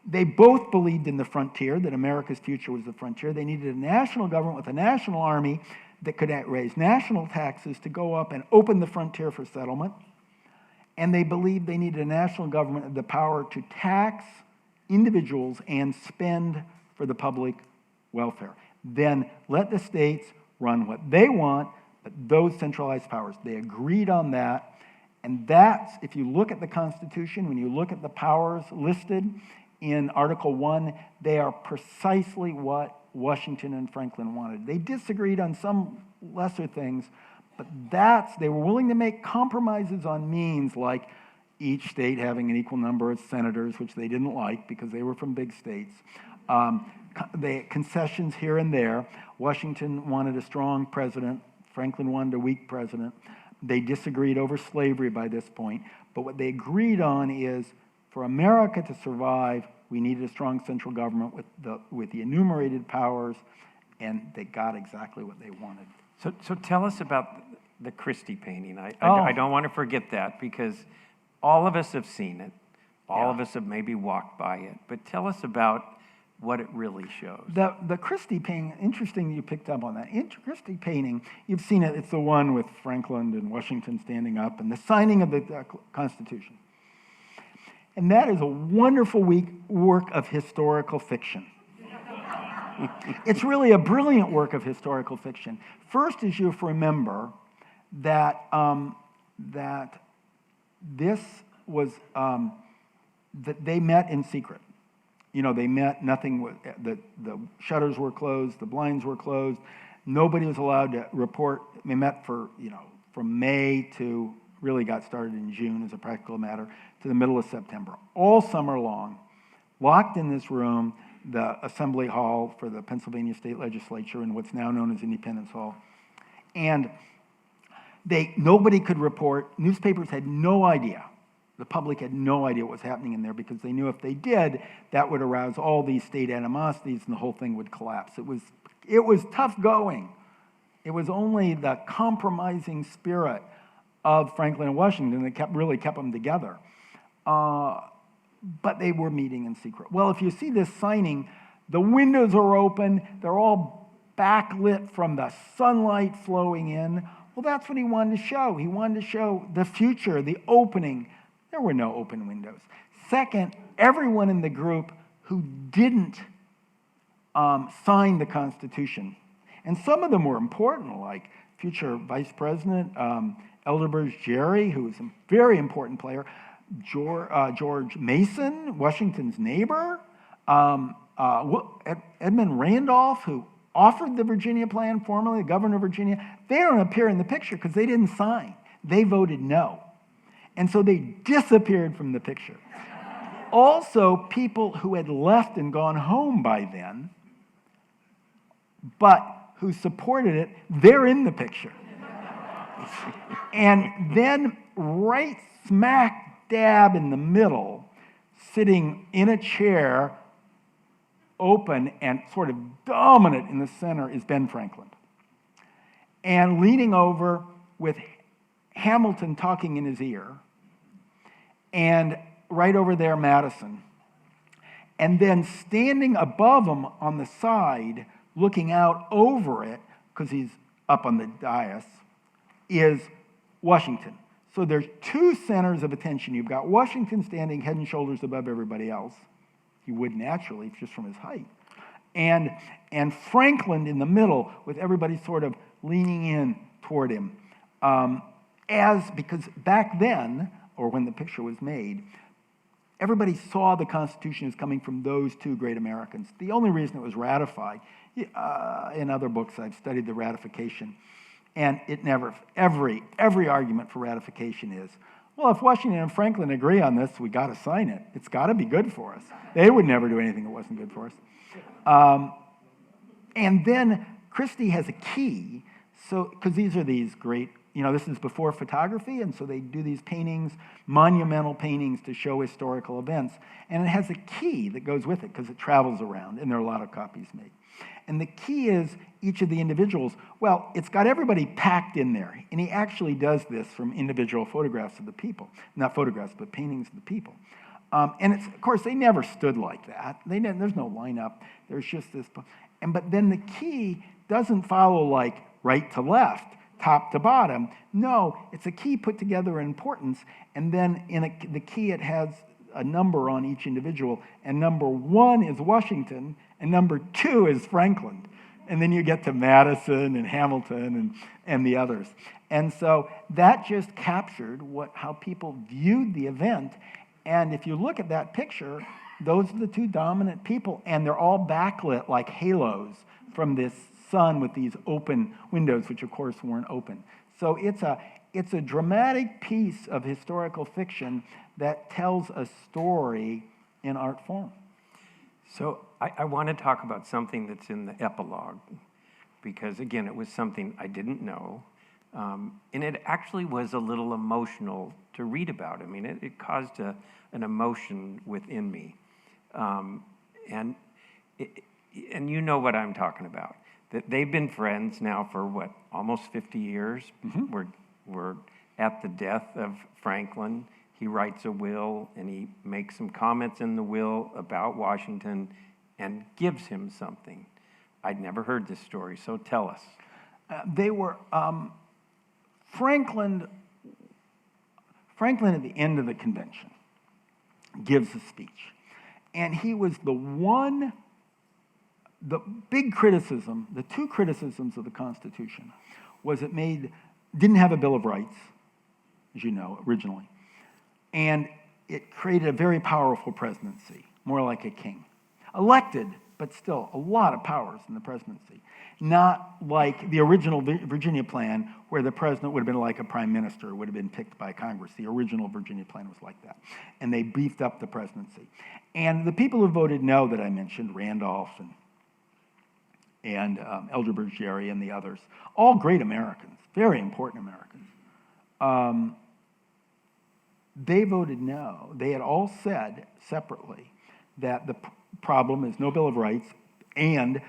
S2: They both believed in the frontier, that America's future was the frontier. They needed a national government with a national army that could raise national taxes to go up and open the frontier for settlement. And they believed they needed a national government with the power to tax individuals and spend for the public welfare. Then let the states run what they want, but those centralized powers. They agreed on that. And that's, if you look at the Constitution, when you look at the powers listed in Article 1, they are precisely what Washington and Franklin wanted. They disagreed on some lesser things, but they were willing to make compromises on means, like each state having an equal number of senators, which they didn't like because they were from big states. Concessions here and there. Washington wanted a strong president. Franklin wanted a weak president. They disagreed over slavery by this point, but what they agreed on is, for America to survive, we needed a strong central government with the enumerated powers, and they got exactly what they wanted.
S3: So tell us about the Christie painting. I
S2: Oh.
S3: don't want to forget that, because all of us have seen it. All
S2: Yeah.
S3: of us have maybe walked by it. But tell us about what it really shows.
S2: The Christie painting, interesting you picked up on that. Christie painting, you've seen it, it's the one with Franklin and Washington standing up and the signing of the Constitution. And that is a wonderful work of historical fiction. It's really a brilliant work of historical fiction. First, as you remember, that this was, that they met in secret. You know, they met, nothing was, the shutters were closed, the blinds were closed, nobody was allowed to report. They met for, from May to, really got started in June as a practical matter, to the middle of September. All summer long, locked in this room, the Assembly Hall for the Pennsylvania State Legislature in what's now known as Independence Hall. And nobody could report, newspapers had no idea. The public had no idea what was happening in there, because they knew if they did, that would arouse all these state animosities and the whole thing would collapse. It was tough going. It was only the compromising spirit of Franklin and Washington that really kept them together. But they were meeting in secret. Well, if you see this signing, the windows are open, they're all backlit from the sunlight flowing in. Well, that's what he wanted to show. He wanted to show the future, the opening. There were no open windows. Second, everyone in the group who didn't sign the Constitution, and some of them were important, like future Vice President Elderber's Jerry, who was a very important player, George Mason, Washington's neighbor, Edmund Randolph, who offered the Virginia plan formally, the governor of Virginia. They don't appear in the picture because they didn't sign. They voted no. And so they disappeared from the picture. Also, people who had left and gone home by then, but who supported it, they're in the picture. And then right smack dab in the middle, sitting in a chair, open and sort of dominant in the center, is Ben Franklin. And leaning over with Hamilton talking in his ear, and right over there, Madison. And then standing above him on the side, looking out over it, because he's up on the dais, is Washington. So there's two centers of attention. You've got Washington standing head and shoulders above everybody else. He would naturally, just from his height. And Franklin in the middle, with everybody sort of leaning in toward him. Because back then, or when the picture was made, everybody saw the Constitution as coming from those two great Americans. The only reason it was ratified, in other books I've studied the ratification, and it never, every argument for ratification is, well, if Washington and Franklin agree on this, we got to sign it. It's got to be good for us. They would never do anything that wasn't good for us. And then Christie has a key, so because these are these great, this is before photography, and so they do these paintings, monumental paintings to show historical events, and it has a key that goes with it because it travels around, and there are a lot of copies made. And the key is each of the individuals. Well, it's got everybody packed in there, and he actually does this from individual photographs of the people. Not photographs, but paintings of the people. And it's, of course, they never stood like that. There's no lineup. There's just this. But then the key doesn't follow like right to left, top to bottom. No, it's a key put together in importance, and then the key, it has a number on each individual, and number 1 is Washington, and number 2 is Franklin. And then you get to Madison and Hamilton and the others. And so that just captured how people viewed the event. And if you look at that picture, those are the two dominant people, and they're all backlit like halos from this sun with these open windows, which of course weren't open. So it's a dramatic piece of historical fiction that tells a story in art form.
S3: So I want to talk about something that's in the epilogue, because again, it was something I didn't know, and it actually was a little emotional to read about. I mean, it caused an emotion within me, and you know what I'm talking about. They've been friends now for what, almost 50 years? We're at the death of Franklin. He writes a will, and he makes some comments in the will about Washington and gives him something. I'd never heard this story, so tell us.
S2: Franklin at the end of the convention gives a speech. And he was the big criticism, the two criticisms of the Constitution, was it didn't have a Bill of Rights, as you know, originally. And it created a very powerful presidency, more like a king. Elected, but still a lot of powers in the presidency. Not like the original Virginia plan, where the president would have been like a prime minister, would have been picked by Congress. The original Virginia plan was like that. And they beefed up the presidency. And the people who voted no that I mentioned, Randolph and Elderbridge Gerry and the others, all great Americans, very important Americans, they voted no. They had all said separately that the problem is no Bill of Rights, and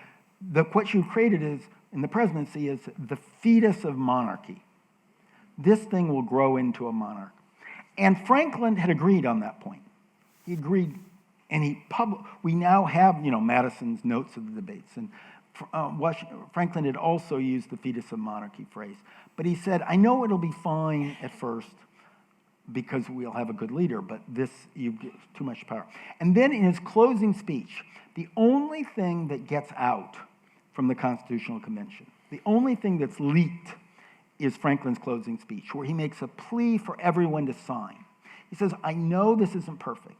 S2: what you've created is, in the presidency, is the fetus of monarchy. This thing will grow into a monarch. And Franklin had agreed on that point. He agreed, and we now have, Madison's notes of the debates, and Franklin had also used the fetus of monarchy phrase. But he said, I know it'll be fine at first because we'll have a good leader, but you give too much power. And then in his closing speech, the only thing that gets out from the Constitutional Convention, the only thing that's leaked, is Franklin's closing speech, where he makes a plea for everyone to sign. He says, I know this isn't perfect.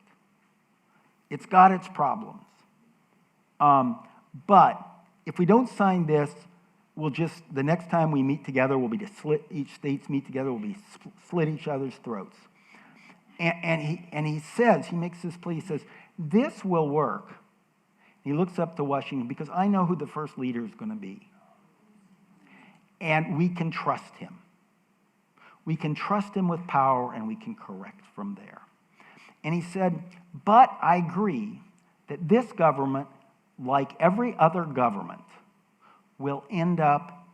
S2: It's got its problems. But if we don't sign this, the next time we meet together will be to each states meet together will be slit each other's throats. And he says, he makes this plea, he says, this will work. He looks up to Washington because I know who the first leader is going to be. And we can trust him. We can trust him with power, and we can correct from there. And he said, but I agree that this government, like every other government, will end up,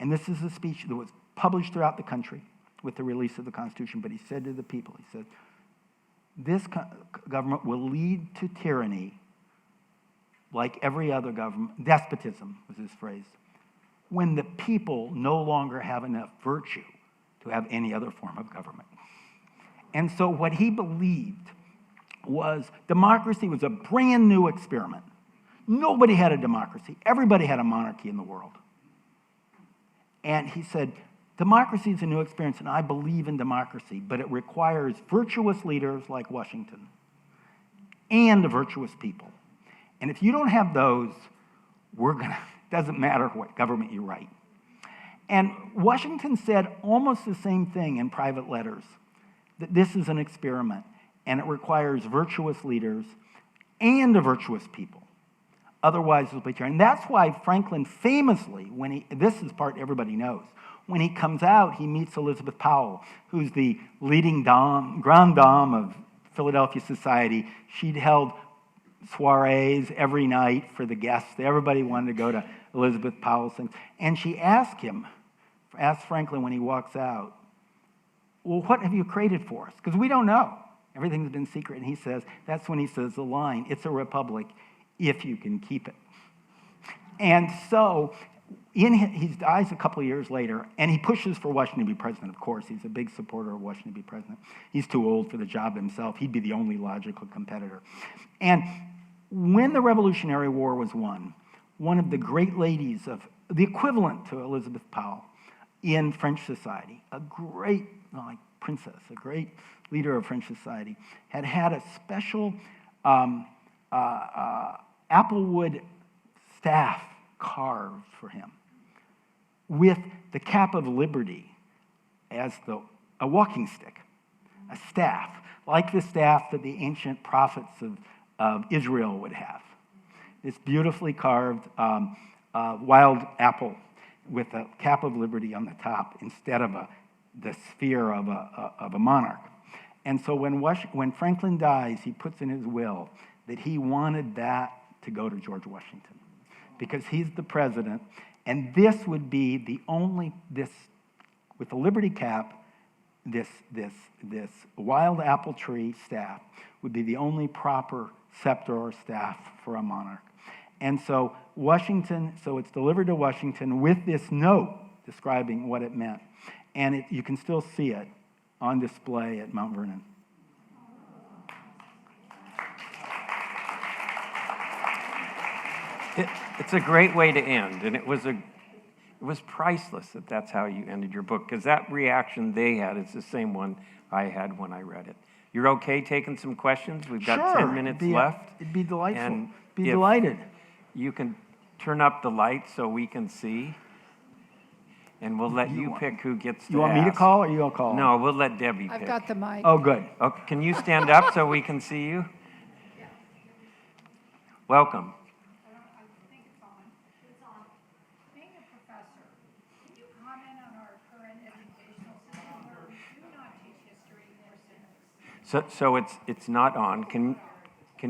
S2: and this is a speech that was published throughout the country with the release of the Constitution, but he said to the people, he said, this government will lead to tyranny like every other government. Despotism was his phrase. When the people no longer have enough virtue to have any other form of government. And so what he believed was democracy was a brand new experiment. Nobody had a democracy. Everybody had a monarchy in the world. And he said, democracy is a new experience, and I believe in democracy, but it requires virtuous leaders like Washington and virtuous people. And if you don't have those, doesn't matter what government you write. And Washington said almost the same thing in private letters, that this is an experiment, and it requires virtuous leaders and a virtuous people. Otherwise, it'll be tyranny. And that's why Franklin famously, this is part everybody knows, when he comes out, he meets Elizabeth Powell, who's the leading grande dame of Philadelphia society. She'd held soirees every night for the guests. Everybody wanted to go to Elizabeth Powell's things. And she asked Franklin when he walks out, well, what have you created for us? Because we don't know. Everything's been secret. And that's when he says the line, it's a republic if you can keep it. And so he dies a couple of years later, and he pushes for Washington to be president, of course. He's a big supporter of Washington to be president. He's too old for the job himself. He'd be the only logical competitor. And when the Revolutionary War was won, one of the great ladies of the equivalent to Elizabeth Powell in French society, a great princess, a great leader of French society, had a special applewood staff carved for him with the cap of liberty as a walking stick, a staff, like the staff that the ancient prophets of Israel would have. This beautifully carved wild apple with a cap of liberty on the top instead of the sphere of a monarch. And so when Franklin dies, he puts in his will that he wanted that to go to George Washington, because he's the president, and this would be the only, with the Liberty Cap, this wild apple tree staff would be the only proper scepter or staff for a monarch. And so it's delivered to Washington with this note describing what it meant. And you can still see it on display at Mount Vernon.
S3: It's a great way to end, and it was priceless that's how you ended your book, because that reaction they had is the same one I had when I read it. You're okay taking some questions? We've got 10 minutes left.
S2: It'd be delightful.
S3: And
S2: be delighted.
S3: You can turn up the light so we can see, and we'll let you pick who gets to
S2: You want me to call, or you'll call?
S3: No, we'll let Debbie pick.
S4: I've got the mic.
S2: Oh, good.
S3: Okay, can you stand up so we can see you? Welcome.
S4: I think it's on. It's on. Being a professor, can you comment on our current educational system where we do not teach history or civics?
S3: So it's not on. Can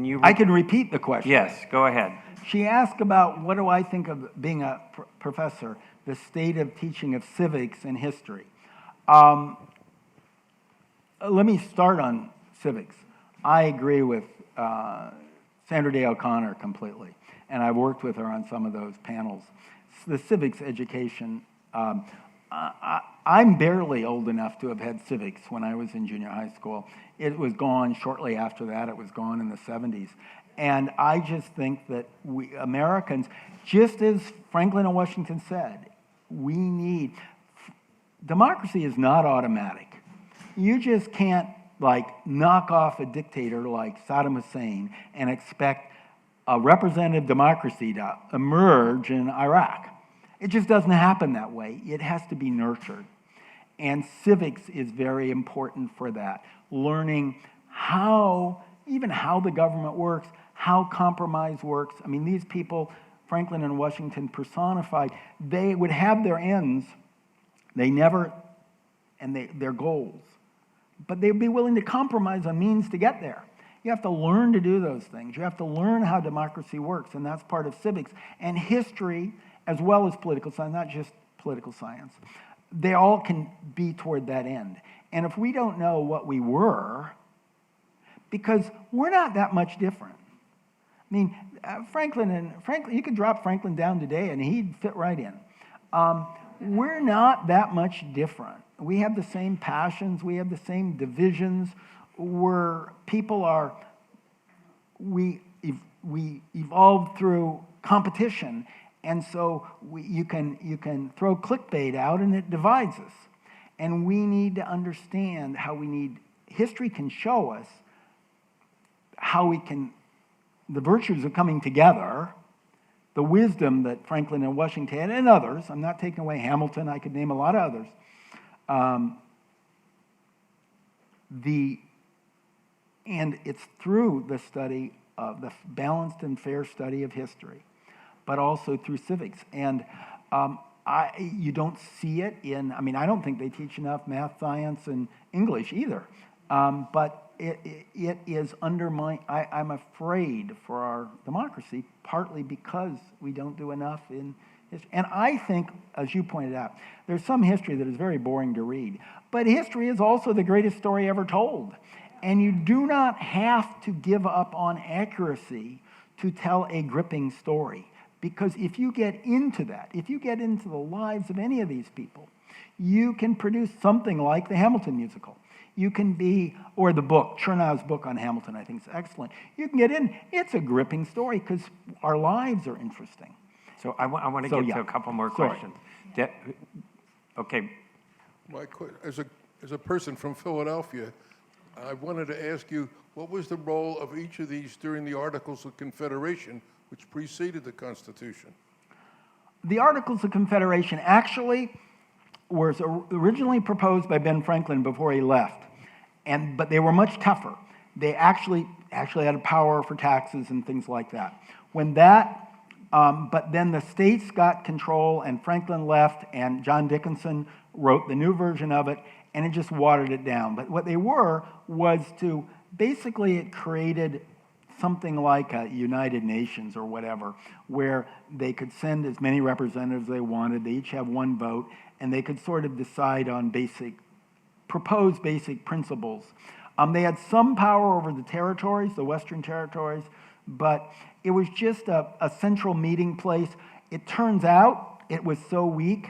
S3: you?
S2: I can repeat the question.
S3: Yes, go ahead.
S2: She asked about what do I think of being a professor, the state of teaching of civics and history. Let me start on civics. I agree with Sandra Day O'Connor completely, and I've worked with her on some of those panels. The civics education, I'm barely old enough to have had civics when I was in junior high school. It was gone shortly after that. It was gone in the 70s. And I just think that we Americans, just as Franklin and Washington said, democracy is not automatic. You just can't knock off a dictator like Saddam Hussein and expect a representative democracy to emerge in Iraq. It just doesn't happen that way. It has to be nurtured. And civics is very important for that. Learning how the government works, how compromise works. I mean, these people, Franklin and Washington personified, they would have their ends, their goals, but they'd be willing to compromise on means to get there. You have to learn to do those things. You have to learn how democracy works, and that's part of civics. And history, as well as political science, not just political science, they all can be toward that end. And if we don't know what we were, because we're not that much different. I mean, Franklin, you could drop Franklin down today and he'd fit right in. We're not that much different. We have the same passions, we have the same divisions. We evolved through competition, and so you can throw clickbait out and it divides us. And we need to understand history can show us the virtues of coming together, the wisdom that Franklin and Washington had, and others. I'm not taking away Hamilton, I could name a lot of others. And it's through the study of the balanced and fair study of history, but also through civics. And you don't see it I don't think they teach enough math, science, and English either. But it is undermined. I'm afraid for our democracy, partly because we don't do enough in history. And I think, as you pointed out, there's some history that is very boring to read. But history is also the greatest story ever told. And you do not have to give up on accuracy to tell a gripping story. Because if you get into that, if you get into the lives of any of these people, you can produce something like the Hamilton musical. You can or the book, Chernow's book on Hamilton, I think is excellent. You can get in. It's a gripping story because our lives are interesting.
S3: So I want to get to a couple more questions. Okay.
S5: As a person from Philadelphia, I wanted to ask you, what was the role of each of these during the Articles of Confederation, which preceded the Constitution?
S2: The Articles of Confederation actually was originally proposed by Ben Franklin before he left, but they were much tougher. They actually had a power for taxes and things like that. But then the states got control, and Franklin left, and John Dickinson wrote the new version of it, and it just watered it down. But what they was to basically it created something like a United Nations or whatever, where they could send as many representatives they wanted. They each have one vote, and they could sort of decide on propose basic principles. They had some power over the territories, the Western territories, but it was just a central meeting place. It turns out it was so weak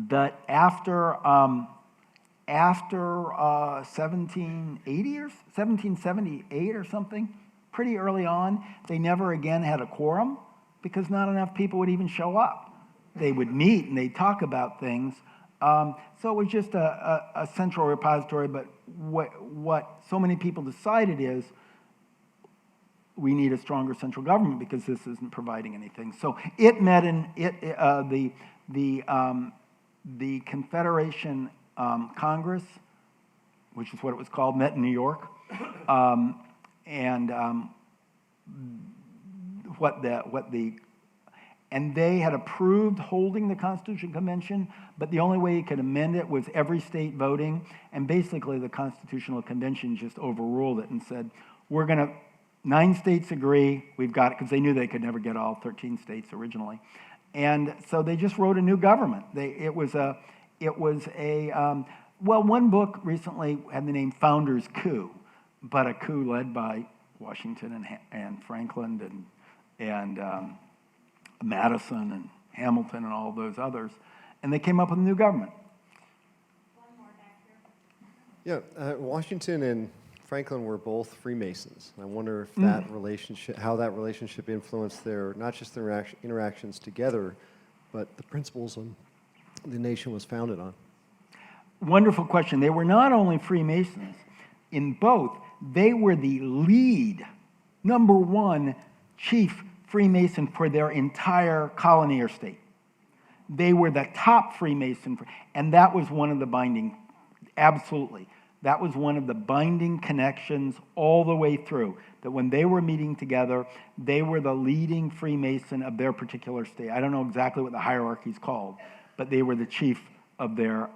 S2: that after 1780 or 1778 or something, pretty early on, they never again had a quorum because not enough people would even show up. They would meet and they'd talk about things. So it was just a central repository, but what so many people decided is we need a stronger central government because this isn't providing anything. So it met in the Confederation Congress, which is what it was called, met in New York, and they had approved holding the Constitutional Convention, but the only way you could amend it was every state voting, and basically the Constitutional Convention just overruled it and said, 9 states agree, we've got it, because they knew they could never get all 13 states originally. And so they just wrote a new government. One book recently had the name Founders Coup, but a coup led by Washington and Franklin and Madison and Hamilton and all those others, and they came up with a new government.
S4: One more back here.
S6: Yeah, Washington and Franklin were both Freemasons. I wonder if that relationship, how that relationship influenced their, not just their interactions together, but the principles the nation was founded on.
S2: Wonderful question. They were not only Freemasons. In both, they were the lead, number one, chief Freemason for their entire colony or state. They were the top Freemason, and that was one of the binding, absolutely. That was one of the binding connections all the way through, that when they were meeting together, they were the leading Freemason of their particular state. I don't know exactly what the hierarchy is called, but they were the chief of their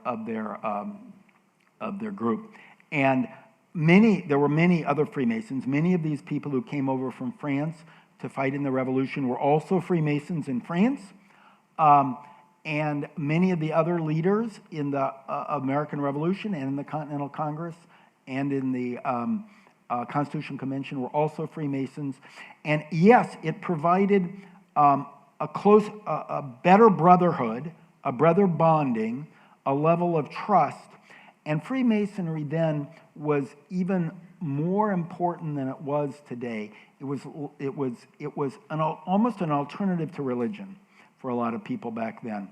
S2: group. And there were many other Freemasons. Many of these people who came over from France to fight in the Revolution were also Freemasons in France. And many of the other leaders in the American Revolution and in the Continental Congress and in the Constitutional Convention were also Freemasons. And yes, it provided a better brotherhood, a brother bonding, a level of trust. And Freemasonry then was even more important than it was today. It was almost an alternative to religion for a lot of people back then.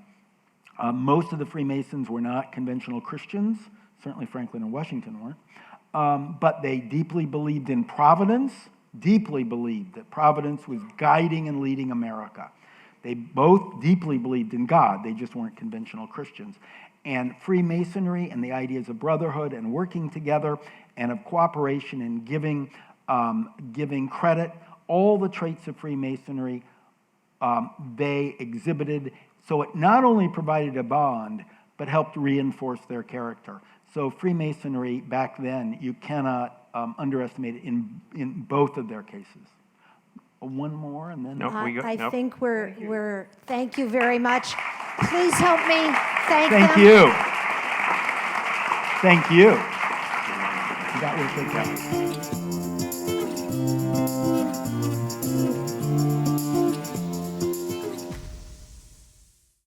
S2: Most of the Freemasons were not conventional Christians. Certainly Franklin and Washington weren't. But they deeply believed in providence, deeply believed that providence was guiding and leading America. They both deeply believed in God. They just weren't conventional Christians. And Freemasonry and the ideas of brotherhood and working together and of cooperation and giving credit, all the traits of Freemasonry they exhibited. So it not only provided a bond, but helped reinforce their character. So Freemasonry back then, you cannot underestimate it in both of their cases. One more, and then
S1: I think we're. Thank you very much. Please help me thank them.
S2: Thank you. Thank you. That was good.